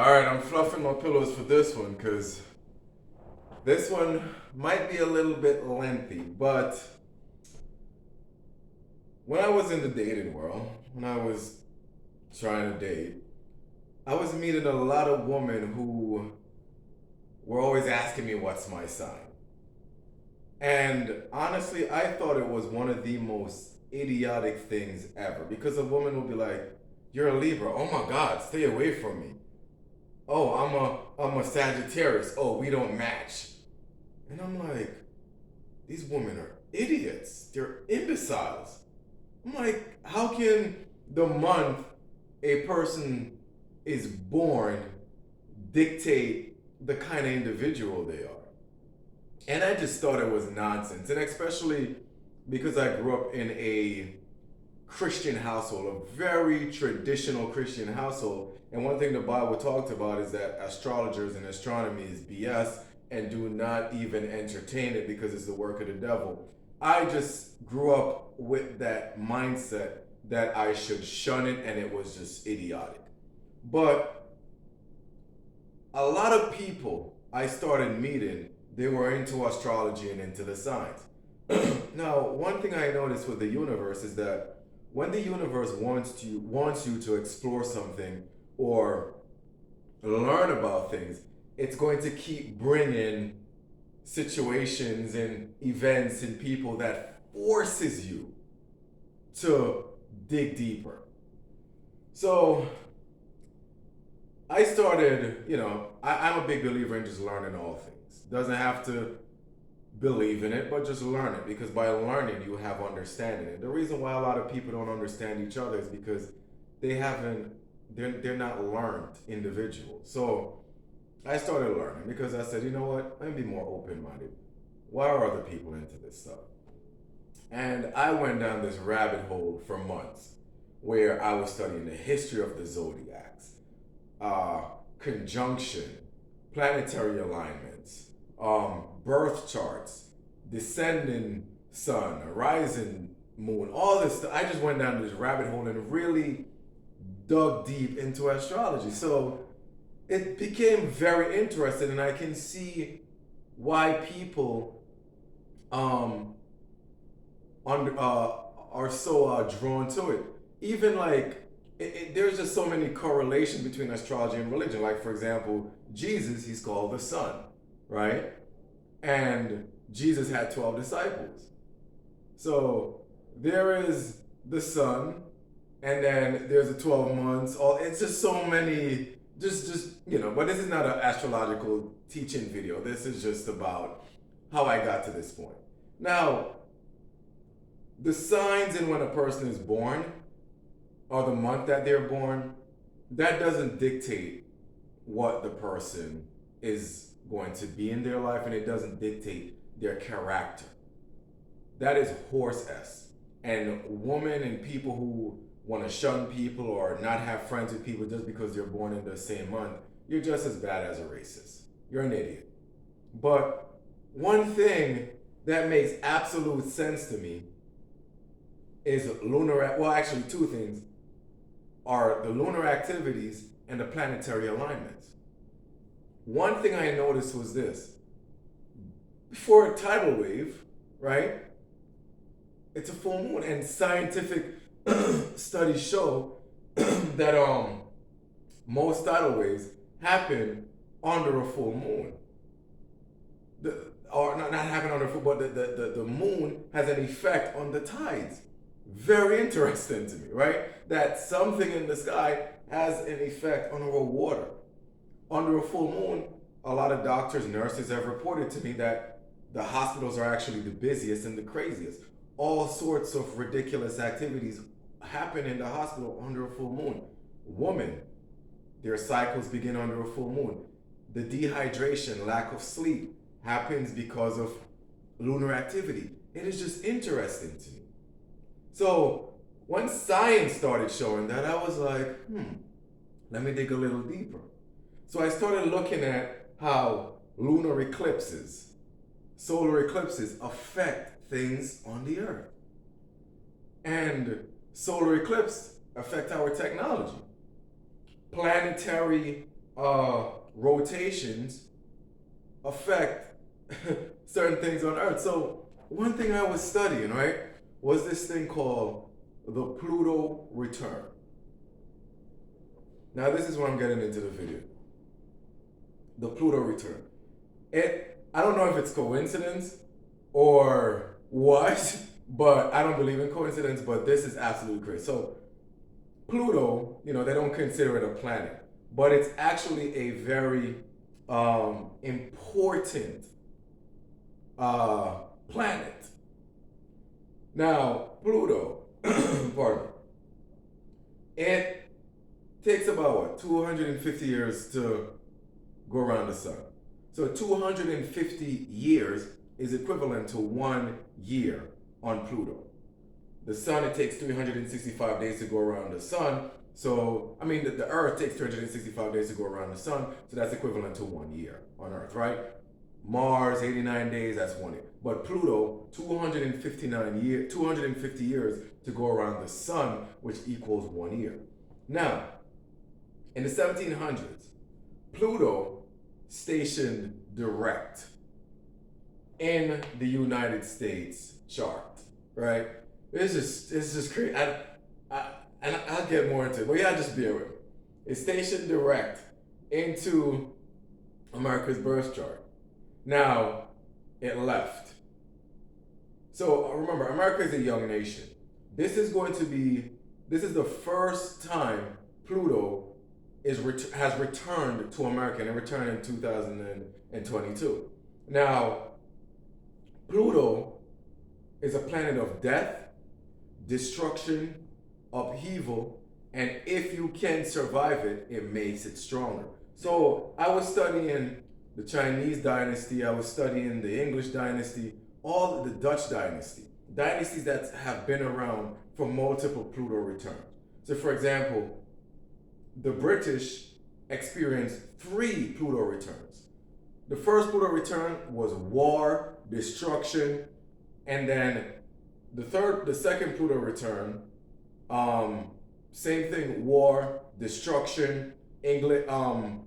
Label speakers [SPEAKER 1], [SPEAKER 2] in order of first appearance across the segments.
[SPEAKER 1] Alright, I'm fluffing my pillows for this one because this one might be a little bit lengthy, but when I was in the dating world, when I was trying to date, I was meeting a lot of women who were always asking me what's my sign. And honestly, I thought it was one of the most idiotic things ever because a woman will be like, "You're a Libra. Oh my God, stay away from me. Oh, I'm a Sagittarius. Oh, we don't match." And I'm like, these women are idiots. They're imbeciles. I'm like, how can the month a person is born dictate the kind of individual they are? And I just thought it was nonsense. And especially because I grew up in a Christian household, a very traditional Christian household. And one thing the Bible talked about is that astrologers and astronomy is BS and do not even entertain it because it's the work of the devil. I just grew up with that mindset that I should shun it, and it was just idiotic. But a lot of people I started meeting, they were into astrology and into the signs. Now, one thing I noticed with the universe is that when the universe wants you to explore something or learn about things, it's going to keep bringing situations and events and people that forces you to dig deeper. So I started, I'm a big believer in just learning all things. Doesn't have to believe in it, but just learn it because by learning you have understanding. And the reason why a lot of people don't understand each other is because they haven't they're not learned individuals. So I started learning because I said, you know what, let me be more open-minded. Why are other people into this stuff? And I went down this rabbit hole for months where I was studying the history of the zodiacs, uh, conjunction, planetary alignments, birth charts, descending sun, rising moon, all this stuff. I just went down this rabbit hole and really dug deep into astrology. So it became very interesting, and I can see why people um, are so drawn to it. Even like, there's just so many correlations between astrology and religion. Like, for example, Jesus, he's called the Son, right? And Jesus had 12 disciples. So there is the Son, and then there's the 12 months. All it's just so many, but this is not an astrological teaching video. This is just about how I got to this point. Now, the signs in when a person is born or the month that they're born, that doesn't dictate what the person is going to be in their life, and it doesn't dictate their character. That is horse s. And women and people who want to shun people or not have friends with people just because they're born in the same month, you're just as bad as a racist. You're an idiot. But one thing that makes absolute sense to me is actually two things are the lunar activities and the planetary alignments. One thing I noticed was this. Before a tidal wave, right? It's a full moon, and scientific studies show that most tidal waves happen under a full moon. Or not happen under a full, but the moon has an effect on the tides. Very interesting to me, right? That something in the sky has an effect on our water. Under a full moon, a lot of doctors, nurses have reported to me that the hospitals are actually the busiest and the craziest. All sorts of ridiculous activities happen in the hospital under a full moon. Women, their cycles begin under a full moon. The dehydration, lack of sleep happens because of lunar activity. It is just interesting to me. So when science started showing that, I was like, let me dig a little deeper. So I started looking at how lunar eclipses, solar eclipses affect things on the earth. And solar eclipse affect our technology. Planetary rotations affect certain things on Earth. So one thing I was studying, right, was this thing called the Pluto return. Now this is where I'm getting into the video. The Pluto return. I don't know if it's coincidence or what, but I don't believe in coincidence, but this is absolutely crazy. So Pluto, they don't consider it a planet, but it's actually a very important planet. Now, Pluto, pardon me, it takes about what, 250 years to go around the sun. So 250 years is equivalent to 1 year on Pluto. The sun, it takes 365 days to go around the sun. So, the Earth takes 365 days to go around the sun. So that's equivalent to 1 year on Earth, right? Mars, 89 days, that's 1 year. But Pluto, 250 years to go around the sun, which equals 1 year. Now, in the 1700s, Pluto stationed direct in the United States chart, right? It's just crazy. I'll get more into it, but yeah, just bear with me. It's stationed direct into America's birth chart. Now, it left. So remember, America is a young nation. This is the first time Pluto has returned to America, and it returned in 2022. Now, Pluto is a planet of death, destruction, upheaval, and if you can survive it, it makes it stronger. So I was studying the Chinese dynasty, I was studying the English dynasty, all the Dutch dynasty, dynasties that have been around for multiple Pluto returns. So for example, the British experienced 3 Pluto returns. The first Pluto return was war, destruction, and then the second Pluto return, same thing, war, destruction, England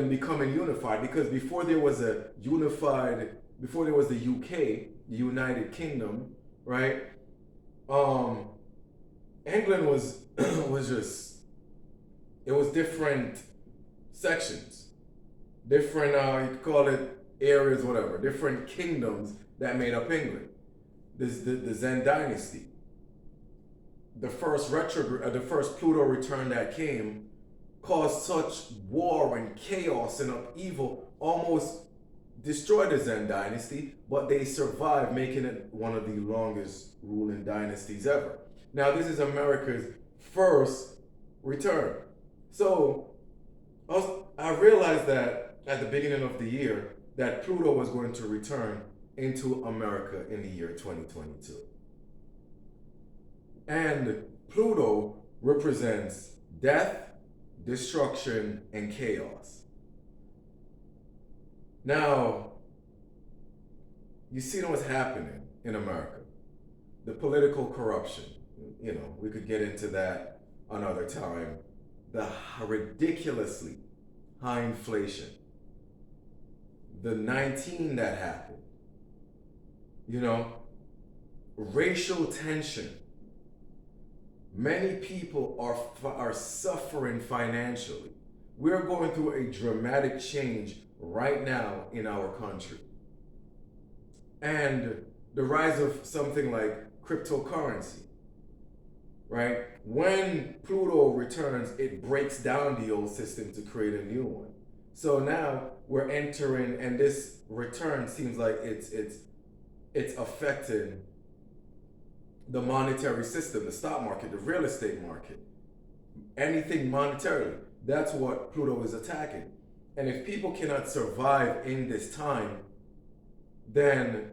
[SPEAKER 1] becoming unified, because before there was the UK, the United Kingdom, right? England was it was different sections, different you could call it areas, whatever, different kingdoms that made up England. The Zen dynasty. The first Pluto return that came caused such war and chaos and upheaval, almost destroyed the Zen dynasty, but they survived, making it one of the longest ruling dynasties ever. Now, this is America's first return. So I realized that at the beginning of the year that Pluto was going to return into America in the year 2022. And Pluto represents death, destruction, and chaos. Now, you see what's happening in America. The political corruption. We could get into that another time. The ridiculously high inflation. The 19 that happened. Racial tension. Many people are suffering financially. We're going through a dramatic change right now in our country. And the rise of something like cryptocurrency, right? When Pluto returns, it breaks down the old system to create a new one. So now we're entering, and this return seems like it's affecting the monetary system, the stock market, the real estate market, anything monetarily. That's what Pluto is attacking. And if people cannot survive in this time, then,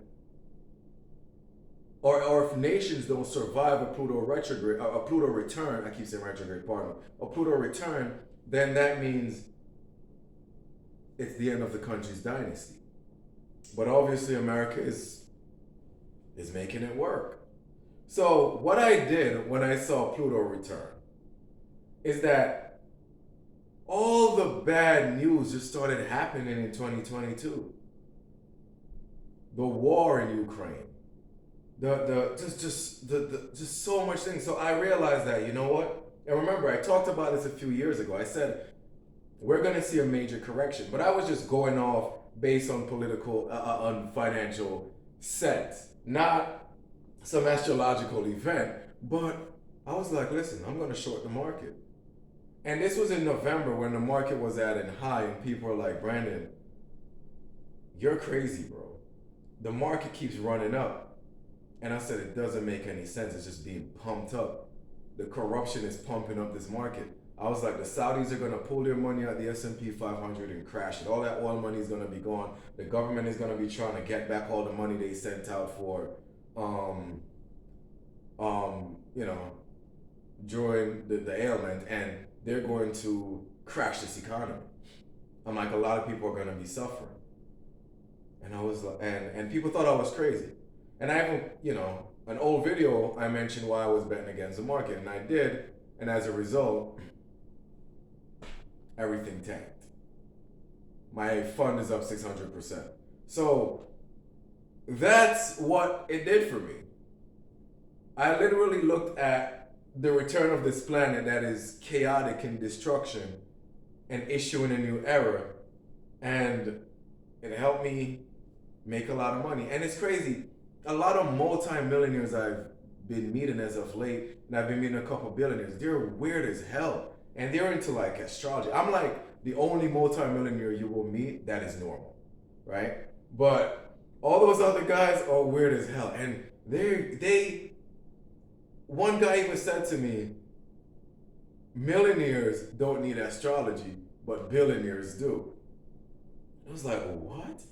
[SPEAKER 1] or if nations don't survive a Pluto retrograde, a Pluto return, I keep saying retrograde, pardon me, a Pluto return, then that means it's the end of the country's dynasty. But obviously America is making it work. So what I did when I saw Pluto return is that all the bad news just started happening in 2022. The war in Ukraine, just so much things. So I realized that, you know what? And remember, I talked about this a few years ago. I said we're going to see a major correction, but I was just going off based on political, on financial sense, not some astrological event. But I was like, listen, I'm going to short the market. And this was in November when the market was at an high, and people were like, Brandon, you're crazy, bro. The market keeps running up. And I said, it doesn't make any sense. It's just being pumped up. The corruption is pumping up this market. I was like, the Saudis are going to pull their money out the S&P 500 and crash it. All that oil money is going to be gone. The government is going to be trying to get back all the money they sent out for, you know, during the ailment, and they're going to crash this economy. I'm like, a lot of people are going to be suffering. And I was like, and people thought I was crazy. And I have, you know, an old video I mentioned why I was betting against the market, and I did. And as a result, everything tanked. My fund is up 600%. So that's what it did for me. I literally looked at the return of this planet that is chaotic in destruction and issuing a new era, and it helped me make a lot of money. And it's crazy. A lot of multi-millionaires I've been meeting as of late, and I've been meeting a couple billionaires, they're weird as hell. And they're into like astrology. I'm like the only multi-millionaire you will meet that is normal, right? But all those other guys are weird as hell. And one guy even said to me, millionaires don't need astrology, but billionaires do. I was like, what?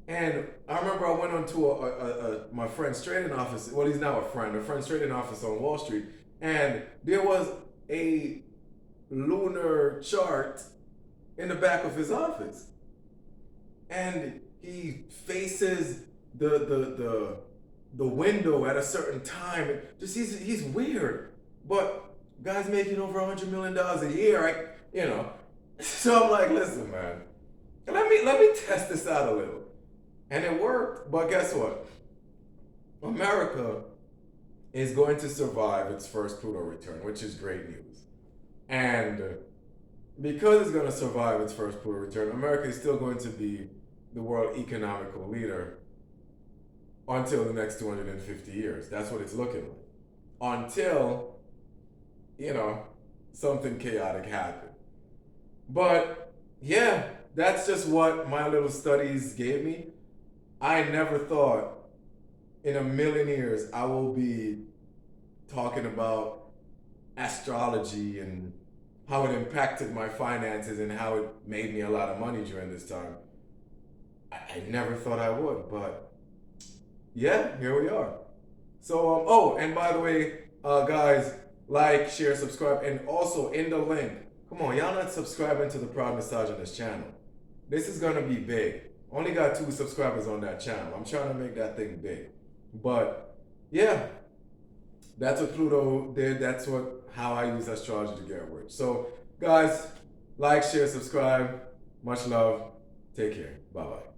[SPEAKER 1] And I remember I went on to my friend's trading office. Well, he's now a friend's trading office on Wall Street. And there was a lunar chart in the back of his office. And he faces the window at a certain time. Just he's weird. But guy's making over $100 million a year, right? You know. So I'm like, listen, man, let me test this out a little. And it worked, but guess what? America is going to survive its first Pluto return, which is great news. And because it's going to survive its first Pluto return, America is still going to be the world economical leader until the next 250 years. That's what it's looking like. Until, you know, something chaotic happened. But yeah, that's just what my little studies gave me. I never thought in a million years I will be talking about astrology and how it impacted my finances and how it made me a lot of money during this time. I never thought I would, but yeah, here we are. So, oh, and by the way, guys, like, share, subscribe, and also in the link, come on, y'all not subscribing to the Proud Misogynist channel. This is gonna be big. Only got 2 subscribers on that channel. I'm trying to make that thing big. But yeah, that's what Pluto did. That's how I use astrology to get rich. So guys, like, share, subscribe. Much love. Take care. Bye-bye.